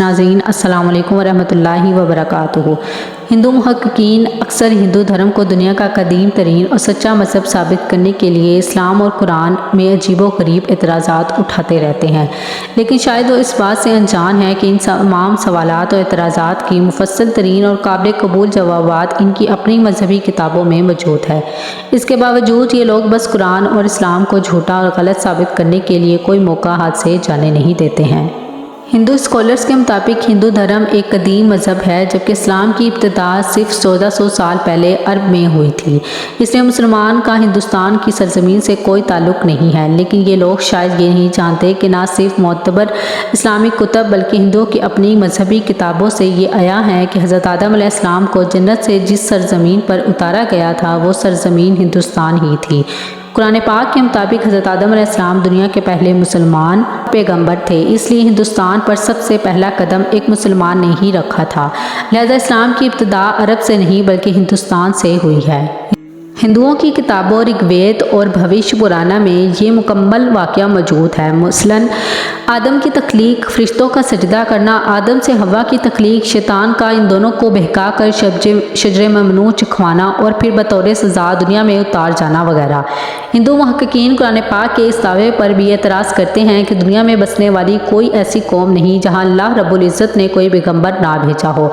नाज़रीन अस्सलाम वालेकुम वरहमतुल्लाहि वबरकातुहू। हिंदू मुहक्किकीन अक्सर हिंदू धर्म को दुनिया का कदीम तरीन और सच्चा मज़हब साबित करने के लिए इस्लाम और कुरान में अजीबोगरीब एतराज़ात उठाते रहते हैं, लेकिन शायद वो इस बात से अनजान है कि इन तमाम सवालात और एतराज़ात की मुफस्सल तरीन और काबिल कबूल जवाबात इनकी अपनी मजहबी किताबों में मौजूद है। इसके बावजूद ये लोग बस कुरान और इस्लाम को झूठा और गलत साबित करने के लिए कोई मौका हाथ से जाने नहीं देते हैं। हिंदू स्कॉलर्स के मुताबिक हिंदू धर्म एक कदीम मज़हब है, जबकि इस्लाम की इब्तिदा सिर्फ 1400 साल पहले अरब में हुई थी। इसलिए मुसलमान का हिंदुस्तान की सरजमीन से कोई ताल्लुक़ नहीं है। लेकिन ये लोग शायद ये नहीं जानते कि ना सिर्फ मोतबर इस्लामिक कुतब बल्कि हिंदुओं की अपनी मजहबी किताबों से ये आया है कि हज़रत आदम अलैहिस्सलाम को जन्नत से जिस सरजमीन पर उतारा गया था वो सरजमीन हिंदुस्तान ही थी। कुरान पाक के मुताबिक हज़रत आदम अलैहिस्सलाम दुनिया के पहले मुसलमान पैगंबर थे, इसलिए हिंदुस्तान पर सबसे पहला कदम एक मुसलमान ने ही रखा था। लिहाजा इस्लाम की इब्तिदा अरब से नहीं बल्कि हिंदुस्तान से हुई है। हिंदुओं की किताबों ऋग्वेद और भविष्य पुराना में ये मुकम्मल वाक़या मौजूद है। मसलन आदम की तख्लीक, फरिश्तों का सजदा करना, आदम से हवा की तख्लीक, शैतान का इन दोनों को बहका कर शजरे ममनू चखवाना और फिर बतौर सज़ा दुनिया में उतार जाना वगैरह। हिंदू मुहक्किकीन कुरान पाक के इस दावे पर भी एतराज़ करते हैं कि दुनिया में बसने वाली कोई ऐसी कौम नहीं जहाँ अल्लाह रब्बुल इज़्ज़त ने कोई पैगंबर ना भेजा हो,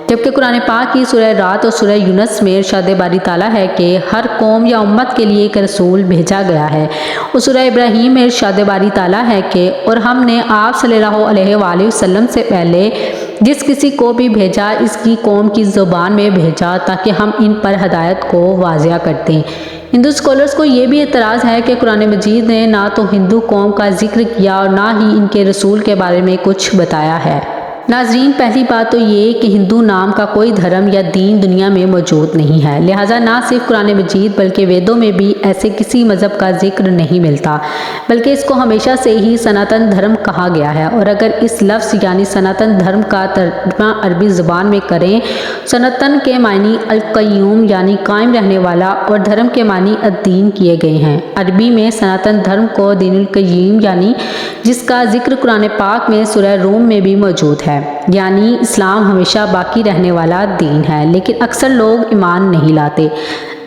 जबकि कुरान पाक की सूरह रात और सूरह यूनुस में इरशाद बारी ताला है कि हर कौम या उम्मत के लिए एक रसूल भेजा गया है। और सूरह इब्राहीम में इरशाद बारी ताला है कि और हमने आप सल्लल्लाहु अलैहि वसल्लम से पहले जिस किसी को भी भेजा इसकी कौम की ज़ुबान में भेजा ताकि हम इन पर हदायत को वाज़िया करते हैं। हिंदू स्कॉलर्स को ये भी एतराज़ है कि कुरान मजीद ने ना तो हिंदू कौम का जिक्र किया और ना ही इनके रसूल के बारे में कुछ बताया है। नाज़रीन, पहली बात तो ये कि हिंदू नाम का कोई धर्म या दीन दुनिया में मौजूद नहीं है। लिहाजा ना सिर्फ कुरान मजीद बल्कि वेदों में भी ऐसे किसी मज़हब का जिक्र नहीं मिलता, बल्कि इसको हमेशा से ही सनातन धर्म कहा गया है। और अगर इस लफ्ज़ यानी सनातन धर्म का तर्जुमा अरबी ज़ुबान में करें, सनातन के मानी अल-क़य्यूम यानी कायम रहने वाला और धर्म के मानी अद-दीन किए गए हैं। अरबी में सनातन धर्म को दीनुल क़य्यूम यानी जिसका जिक्र कुरान पाक में सूरह रूम में भी मौजूद है, यानी इस्लाम हमेशा बाकी रहने वाला दीन है। लेकिन अक्सर लोग ईमान नहीं लाते।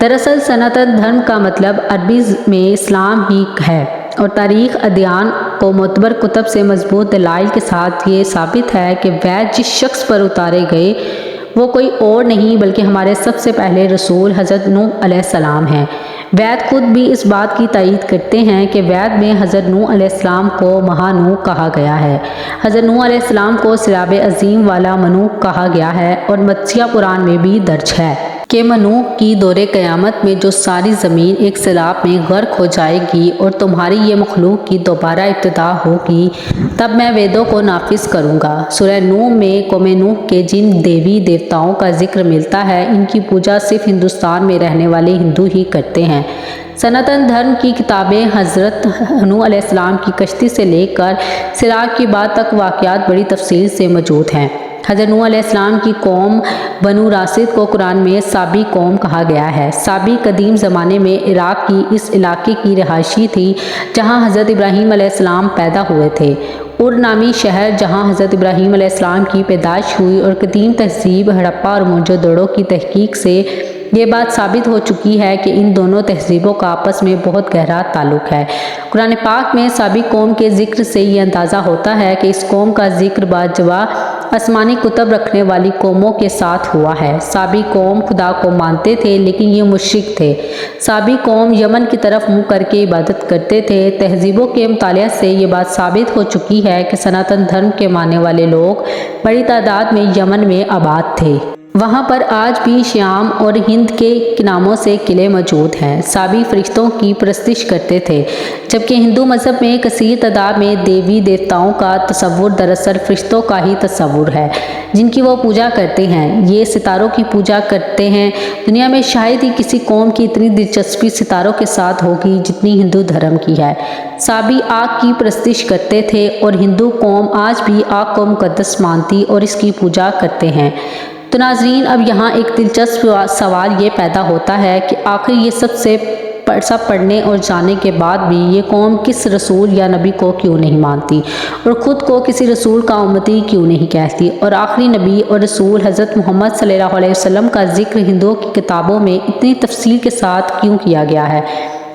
दरअसल सनातन धर्म का मतलब अरबी में इस्लाम ही है और तारीख़ अदयान को मोतबर कुतब से मजबूत दलाइल के साथ ये साबित है कि वैद जिस शख्स पर उतारे गए वो कोई और नहीं बल्कि हमारे सबसे पहले रसूल हज़रत नूह अलैहिस्सलाम हैं। वैद खुद भी इस बात की तायीद करते हैं कि वैद में हज़रत नूह अलैहिस्सलाम को महानूह कहा गया है। हज़रत नूह अलैहिस्सलाम को सिराब अज़ीम वाला मनूह कहा गया है और मत्स्य पुराण में भी दर्ज है कि मनूह की दौरे क़यामत में जो सारी ज़मीन एक सैलाब में गर्क हो जाएगी और तुम्हारी ये मखलूक की दोबारा इब्तिदा होगी, तब मैं वेदों को नाफिज करूँगा। सूरह नूह में कौम नूह के जिन देवी देवताओं का जिक्र मिलता है, इनकी पूजा सिर्फ हिंदुस्तान में रहने वाले हिंदू ही करते हैं। सनातन धर्म की किताबें हज़रत नूह अलैहिस्सलाम की कश्ती से लेकर सिराग की बात तक वाक़यात बड़ी तफसील से मौजूद हैं। हज़रत नूह अलैहिस्सलाम की कौम बनु राशिद को कुरान में साबी कौम कहा गया है। साबी कदीम ज़माने में इराक़ की इस इलाके की रहायशी थी जहाँ हज़रत इब्राहीम अलैहिस्सलाम पैदा हुए थे। उर नामी शहर जहाँ हज़रत इब्राहीम अलैहिस्सलाम की पैदाइश हुई और कदीम तहज़ीब हड़प्पा और मोहनजोदड़ो की तहकीक से ये बात साबित हो चुकी है कि इन दोनों तहज़ीबों का आपस में बहुत गहरा ताल्लुक़ है। कुरान पाक में साबी कौम के ज़िक्र से ये अंदाज़ा होता है कि इस कौम का ज़िक्र बाजवा आसमानी कुतब रखने वाली कौमों के साथ हुआ है। साबी कौम खुदा को मानते थे लेकिन ये मुश्रिक थे। साबी कौम यमन की तरफ मुँह करके इबादत करते थे। तहज़ीबों के मुतालिया से ये बात साबित हो चुकी है कि सनातन धर्म के मानने वाले लोग बड़ी तादाद में यमन में आबाद थे। वहाँ पर आज भी श्याम और हिंद के नामों से किले मौजूद हैं। साबी फरिश्तों की परस्तिश करते थे, जबकि हिंदू मज़हब में कसीर तादाद में देवी देवताओं का तसव्वुर दरअसल फरिश्तों का ही तसव्वुर है जिनकी वो पूजा करते हैं। ये सितारों की पूजा करते हैं। दुनिया में शायद ही किसी कौम की इतनी दिलचस्पी सितारों के साथ होगी जितनी हिंदू धर्म की है। साबी आग की परस्तिश करते थे और हिंदू कौम आज भी आग को मुकद्दस मानती और इसकी पूजा करते हैं। तो नाज़रीन, अब यहाँ एक दिलचस्प सवाल ये पैदा होता है कि आखिर ये सबसे सब पढ़ने और जानने के बाद भी ये कौम किस रसूल या नबी को क्यों नहीं मानती और ख़ुद को किसी रसूल का उम्मती क्यों नहीं कहती, और आखिरी नबी और रसूल हज़रत मोहम्मद सल्लल्लाहु अलैहि वसल्लम का जिक्र हिंदुओं की किताबों में इतनी तफसील के साथ क्यों किया गया है।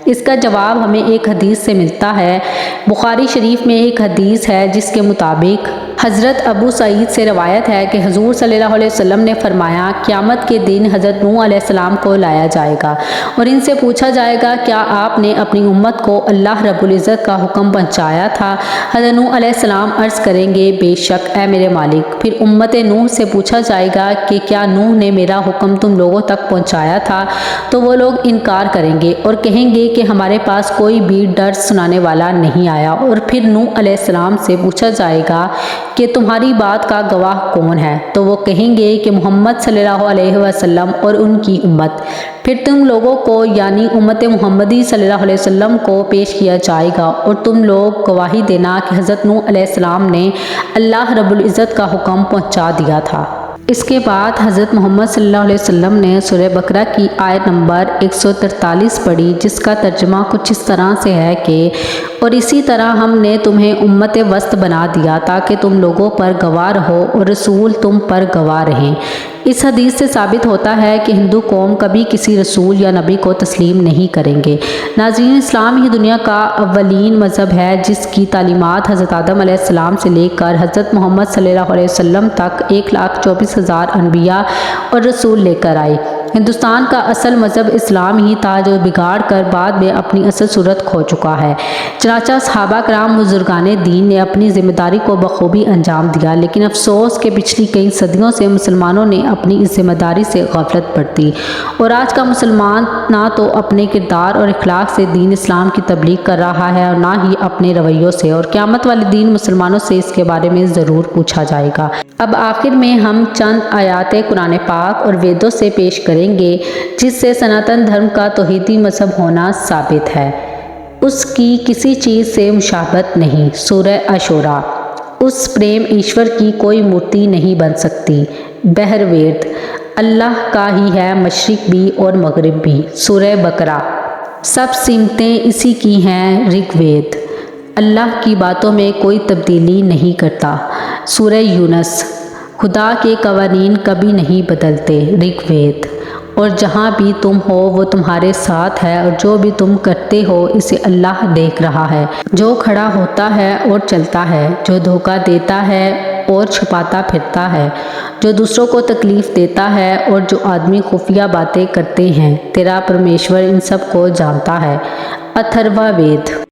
इसका जवाब हमें एक हदीस से मिलता है। बुखारी शरीफ में एक हदीस है जिसके मुताबिक हज़रत अबू सईद से रवायत है कि हुज़ूर सल्लल्लाहु अलैहि वसल्लम ने फरमाया, क़यामत के दिन हज़रत नूह अलैहिस्सलाम को लाया जाएगा और इनसे पूछा जाएगा, क्या आपने अपनी उम्मत को अल्लाह रब्बुल इज़्ज़त का हुक्म पहुँचाया था। हज़रत नूह अलैहिस्सलाम अर्ज़ करेंगे, बेशक ए मेरे मालिक। फिर उम्मत नूह से पूछा जाएगा कि क्या नूह ने मेरा हुक्म तुम लोगों तक पहुँचाया था। तो वो लोग इनकार करेंगे और कहेंगे कि हमारे पास कोई भी दर्द सुनाने वाला नहीं आया। और फिर नूह अलैहिस्सलाम से पूछा जाएगा कि तुम्हारी बात का गवाह कौन है। तो वो कहेंगे कि मोहम्मद सल्लल्लाहु अलैहि वसल्लम और उनकी उम्मत। फिर तुम लोगों को यानी उम्मत मुहम्मदी सल्लल्लाहु अलैहि वसल्लम को पेश किया जाएगा और तुम लोग गवाही देना कि हज़रत नूह अलैहिस्सलाम ने अल्लाह रब्बुल इज़्ज़त का हुक्म पहुंचा दिया था। इसके बाद हज़रत मोहम्मद सल्लल्लाहु अलैहि वसल्लम ने सूरह बकरा की आयत नंबर 143 पढ़ी, जिसका तर्जुमा कुछ इस तरह से है कि और इसी तरह हमने तुम्हें उम्मत वस्त बना दिया ताकि तुम लोगों पर गवाह रहो और रसूल तुम पर गवाह रहें। इस हदीस से साबित होता है कि हिंदू कौम कभी किसी रसूल या नबी को तस्लीम नहीं करेंगे। नाज़रीन, इस्लाम ही दुनिया का अव्वलीन मज़हब है जिसकी तालीमात हज़रत आदम अलैहिस्सलाम से लेकर हज़रत मोहम्मद सल्लल्लाहु अलैहि वसल्लम तक 1,24,000 अनबिया और रसूल लेकर आए। हिंदुस्तान का असल मज़हब इस्लाम ही था जो बिगाड़ कर बाद में अपनी असल सूरत खो चुका है। चनाचा सहाबा कराम बुजुर्गाने दीन ने अपनी ज़िम्मेदारी को बखूबी अंजाम दिया, लेकिन अफसोस के पिछली कई सदियों से मुसलमानों ने अपनी इस जिम्मेदारी से गफलत बरती और आज का मुसलमान ना तो अपने किरदार और इखलाक से दीन इस्लाम की तबलीग कर रहा है और ना ही अपने रवैयों से, और क़यामत वाले दिन मुसलमानों से इसके बारे में ज़रूर पूछा जाएगा। अब आखिर में हम चंद आयात कुरान पाक और वेदों से पेश करेंगे जिससे सनातन धर्म का तौहीदी मज़हब होना साबित है। उसकी किसी चीज़ से मुशाबहत नहीं। सूरह अशूरा। उस प्रेम ईश्वर की कोई मूर्ति नहीं बन सकती। बहरवेद। अल्लाह का ही है मशरिक भी और मगरिब भी। सूरह बकरा। सब सिमतें इसी की हैं। ऋग्वेद। अल्लाह की बातों में कोई तब्दीली नहीं करता। सूरह यूनुस। खुदा के कवानीन कभी नहीं बदलते। ऋग्वेद। और जहाँ भी तुम हो वो तुम्हारे साथ है और जो भी तुम करते हो इसे अल्लाह देख रहा है। जो खड़ा होता है और चलता है, जो धोखा देता है और छुपाता फिरता है, जो दूसरों को तकलीफ़ देता है और जो आदमी खुफिया बातें करते हैं, तेरा परमेश्वर इन सब को जानता है। अथर्ववेद।